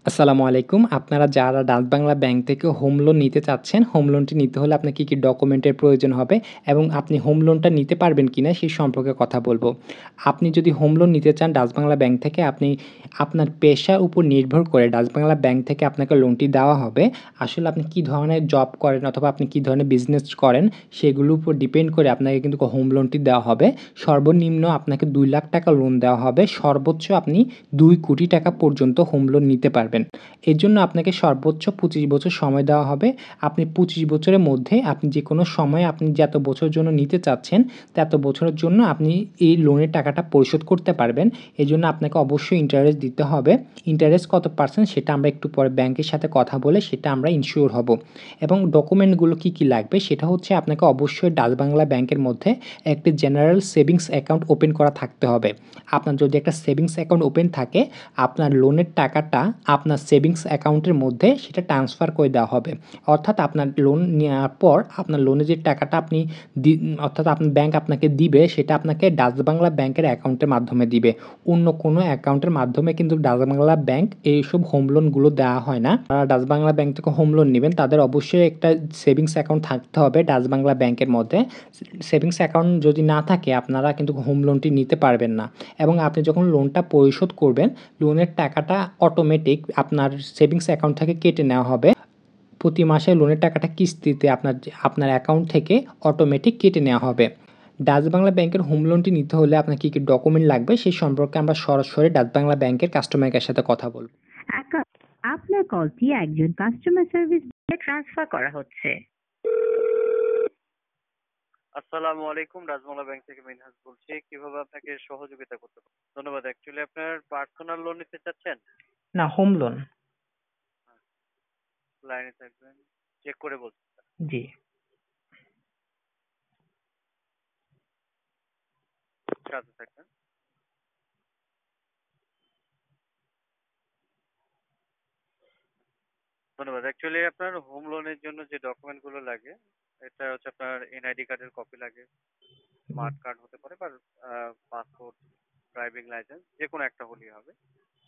আসসালামু আলাইকুম। আপনারা যারা ডাচ বাংলা ব্যাংক থেকে হোম লোন নিতে চাচ্ছেন, হোম লোনটি নিতে হলে আপনার কী ডকুমেন্টের প্রয়োজন হবে এবং আপনি হোম লোনটা নিতে পারবেন কিনা সেই সম্পর্কে কথা বলব। আপনি যদি হোম লোন নিতে চান ডাচ বাংলা ব্যাংক থেকে, আপনি আপনার পেশার উপর নির্ভর করে ডাচ বাংলা ব্যাংক থেকে আপনাকে লোনটি দেওয়া হবে। আসলে আপনি কী ধরনের জব করেন অথবা আপনি কী ধরনের বিজনেস করেন সেগুলোর উপর ডিপেন্ড করে আপনাকে কিন্তু হোম লোনটি দেওয়া হবে। সর্বনিম্ন আপনাকে ৳2,00,000 লোন দেওয়া হবে। সর্বোচ্চ আপনি ৳2,00,00,000 পর্যন্ত হোম লোন নিতে পারবেন। এর জন্য আপনাকে সর্বোচ্চ 25 বছর সময় দেওয়া হবে। আপনি 25 বছরের মধ্যে আপনি যেকোনো সময়ে আপনি যত বছরের জন্য নিতে চাচ্ছেন, তত বছরের জন্য আপনি এই লোনের টাকাটা পরিশোধ করতে পারবেন। এজন্য আপনাকে অবশ্যই ইন্টারেস্ট দিতে হবে। ইন্টারেস্ট কত পার্সেন্ট সেটা আমরা একটু পরে ব্যাংকের সাথে কথা বলে সেটা আমরা ইনশিওর হব। এবং ডকুমেন্টগুলো কী লাগবে সেটা হচ্ছে আপনাকে অবশ্যই ডাচ বাংলা ব্যাংকের মধ্যে একটি জেনারেল সেভিংস অ্যাকাউন্ট ওপেন করা থাকতে হবে। আপনার যদি একটা সেভিংস অ্যাকাউন্ট ওপেন থাকে, আপনার লোনের টাকাটা আপনার সেভিংস অ্যাকাউন্টের মধ্যে সেটা ট্রান্সফার করে দেওয়া হবে। অর্থাৎ আপনার লোন নেওয়ার পর আপনার লোনের যে টাকাটা আপনি অর্থাৎ আপনার ব্যাংক আপনাকে দিবে সেটা আপনাকে ডাচ বাংলা ব্যাংকের অ্যাকাউন্টের মাধ্যমে দিবে। অন্য কোনো অ্যাকাউন্টের মাধ্যমে কিন্তু ডাচ বাংলা ব্যাংক এইসব হোম লোনগুলো দেওয়া হয় না। যারা ডাচ বাংলা ব্যাংক থেকে হোম লোন নেবেন তাদের অবশ্যই একটা সেভিংস অ্যাকাউন্ট থাকতে হবে ডাচ বাংলা ব্যাংকের মধ্যে। সেভিংস অ্যাকাউন্ট যদি না থাকে আপনারা কিন্তু হোম লোনটি নিতে পারবেন না। এবং আপনি যখন লোনটা পরিশোধ করবেন, লোনের টাকাটা অটোমেটিক আপনার সেভিংস অ্যাকাউন্ট থেকে কেটে নেওয়া হবে। প্রতি মাসে লোনের টাকাটা কিস্তিতে আপনার অ্যাকাউন্ট থেকে অটোমেটিক কেটে নেওয়া হবে। ডাচ বাংলা ব্যাংকের হোম লোনটি নিতে হলে আপনার কী ডকুমেন্ট লাগবে সেই সম্পর্কে আমরা সরাসরি ডাচ বাংলা ব্যাংকের কাস্টমার কেয়ারের সাথে কথা বলব। আপনার কলটি একজন কাস্টমার সার্ভিস ট্রান্সফার করা হচ্ছে। আসসালামু আলাইকুম, রাজমোলা ব্যাংক থেকে মিনহাজ বলছি। কিভাবে আপনাকে সহযোগিতা করতে পারি? ধন্যবাদ। অ্যাকচুয়ালি আপনার পার্সোনাল লোন নিতে চাচ্ছেন? না, হোম লোন। লাইনে থাকবেন, চেক করে বলছি। জি। সাথে থাকবেন। ধন্যবাদ। অ্যাকচুয়ালি আপনার হোম লোনের জন্য যে ডকুমেন্ট গুলো লাগে, এটা হচ্ছে আপনার এনআইডি কার্ডের কপি লাগে, স্মার্ট কার্ড হতে পারে বা পাসপোর্ট, ড্রাইভিং লাইসেন্স, যে কোনো একটা হলেই হবে।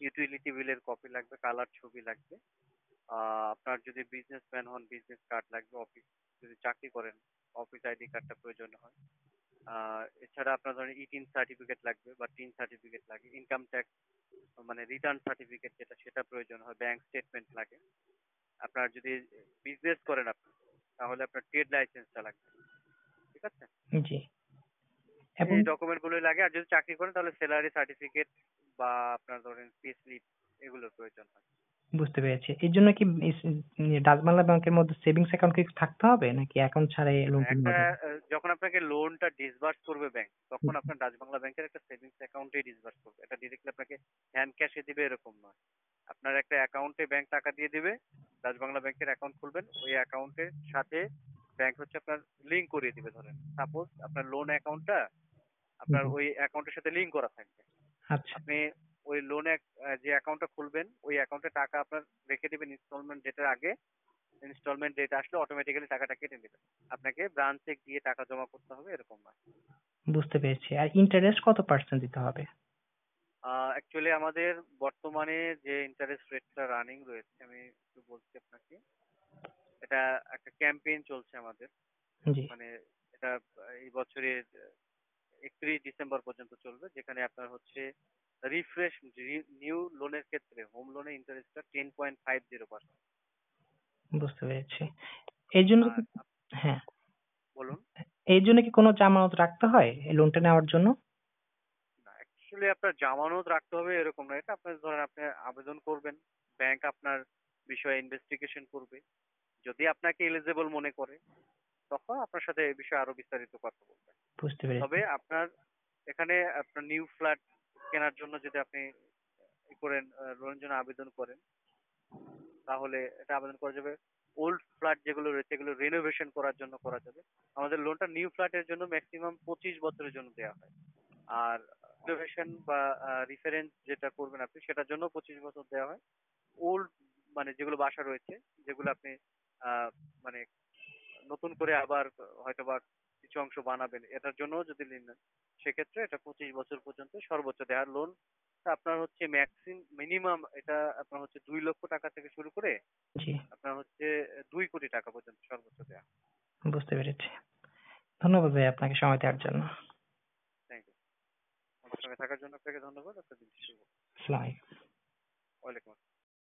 ইউটিলিটি বিলের কপি লাগবে, কালার ছবি লাগবে। আপনার যদি বিজনেসম্যান হন বিজনেস কার্ড লাগবে, অফিস যদি চাকরি করেন অফিস আইডি কার্ডটা প্রয়োজন হয়। এছাড়া আপনার ধরেন ইটিন সার্টিফিকেট লাগবে বা টিন সার্টিফিকেট লাগে, ইনকাম ট্যাক্স মানে রিটার্ন সার্টিফিকেট যেটা সেটা প্রয়োজন হয়, ব্যাংক স্টেটমেন্ট লাগে। আপনার যদি বিজনেস করেন আপনি, তাহলে আপনার ট্রেড লাইসেন্সটা লাগবে। ঠিক আছে, জি। এবং এই ডকুমেন্ট গুলোই লাগে। আর যদি চাকরি করেন তাহলে স্যালারি সার্টিফিকেট বা আপনার ধরেন পে স্লিপ, এগুলোর প্রয়োজন হয়। বুঝতে পেরেছি। এর জন্য কি ডাচ বাংলা ব্যাংকের মধ্যে সেভিংস অ্যাকাউন্ট কি থাকতে হবে নাকি অ্যাকাউন্ট ছাড়াই লোনটা একটা নেওয়া যাবে? যখন আপনাকে লোনটা ডিসবার্স করবে ব্যাংক, তখন আপনার ডাচ বাংলা ব্যাংকের একটা সেভিংস অ্যাকাউন্টে ডিসবার্স করবে। এটা ডিরেক্টলি আপনাকে হ্যান্ড ক্যাশে দিবে এরকম নয়। আপনার একটা অ্যাকাউন্টে ব্যাংক টাকা দিয়ে দিবে, ডাচ বাংলা ব্যাংকের অ্যাকাউন্ট খুলবেন, ওই অ্যাকাউন্টের সাথে ব্যাংক হচ্ছে আপনার লিংক করিয়ে দিবে। ধরেন সাপোজ আপনার লোন অ্যাকাউন্টটা আপনার জি। ওই অ্যাকাউন্টের সাথে লিংক করা থাকবে। আচ্ছা। আপনি ওই লোনে যে অ্যাকাউন্টটা খুলবেন ওই অ্যাকাউন্টে টাকা আপনার রেখে দিবেন, ইনস্টলমেন্ট ডেটের আগে ইনস্টলমেন্ট ডেট আসলে অটোমেটিক্যালি টাকাটা কেটে নেবে। আপনাকে ব্রাঞ্চে গিয়ে টাকা জমা করতে হবে এরকম নয়। বুঝতে পেরেছি। আর ইন্টারেস্ট কত পার্সেন্ট দিতে হবে? অ্যাকচুয়ালি আমাদের বর্তমানে যে ইন্টারেস্ট রেটটা রানিং রয়েছে আমি একটু বলছি আপনাকে। এটা একটা ক্যাম্পেইন চলছে আমাদের, জি। মানে এটা এই বছরের 31 ডিসেম্বর পর্যন্ত চলবে, যেখানে আপনার হচ্ছে রিফ্রেশ নিউ লোনের ক্ষেত্রে হোম লোনের ইন্টারেস্টটা 10.50%। বুঝতে পেরেছি। এই জন্য আর কি হ্যাঁ, বলুন। এই জন্য কি কোনো জামানত রাখতে হয় এই লোনটা নেওয়ার জন্য? না, অ্যাকচুয়ালি আপনার জামানত রাখতে হবে এরকম না। এটা আপনার ধরেন আপনি আবেদন করবেন, ব্যাংক আপনার বিষয়ে ইনভেস্টিগেশন করবে। যদি আপনাকে এলিজেবল মনে করে তখন আপনার সাথে এই বিষয়ে আরো বিস্তারিত কথা বলবে। বুঝতে পেরেছি। তবে আপনার এখানে আপনার নিউ ফ্ল্যাট কেনার জন্য যদি আপনি করেন, লোনের জন্য আবেদন করেন, তাহলে এটা আবেদন করা যাবে। ওল্ড ফ্ল্যাট যেগুলো রয়েছে এগুলো রিনোভেশন করার জন্য করা যাবে। আমাদের লোনটা নিউ ফ্ল্যাটের জন্য ম্যাক্সিমাম 25 বছরের জন্য দেওয়া হয়। আর রিনোভেশন বা রিফারেন্স যেটা করবেন আপনি সেটার জন্য 25 বছর দেওয়া হয়। ওল্ড মানে যেগুলো বাসা রয়েছে, যেগুলো আপনি আহ, মানে নতুন করে আবার হয়তো বা কিছু অংশ বানাবেন, এটার জন্য যদি নেন সেক্ষেত্রে এটা 25 বছর পর্যন্ত সর্বোচ্চ দেওয়ার লোন তা আপনার হচ্ছে মিনিমাম এটা আপনার হচ্ছে 2 লক্ষ টাকা থেকে শুরু করে জি, আপনার হচ্ছে 2 কোটি টাকা পর্যন্ত সর্বোচ্চ দেয়া। বুঝতে পেরেছি। ধন্যবাদ ভাই আপনাকে সময় দেওয়ার জন্য। Thank you. আমার সঙ্গে থাকার জন্য আপনাকে ধন্যবাদ। আপনার দিন শুভ হোক। আসসালামু আলাইকুম। ওয়ালাইকুম আসসালাম।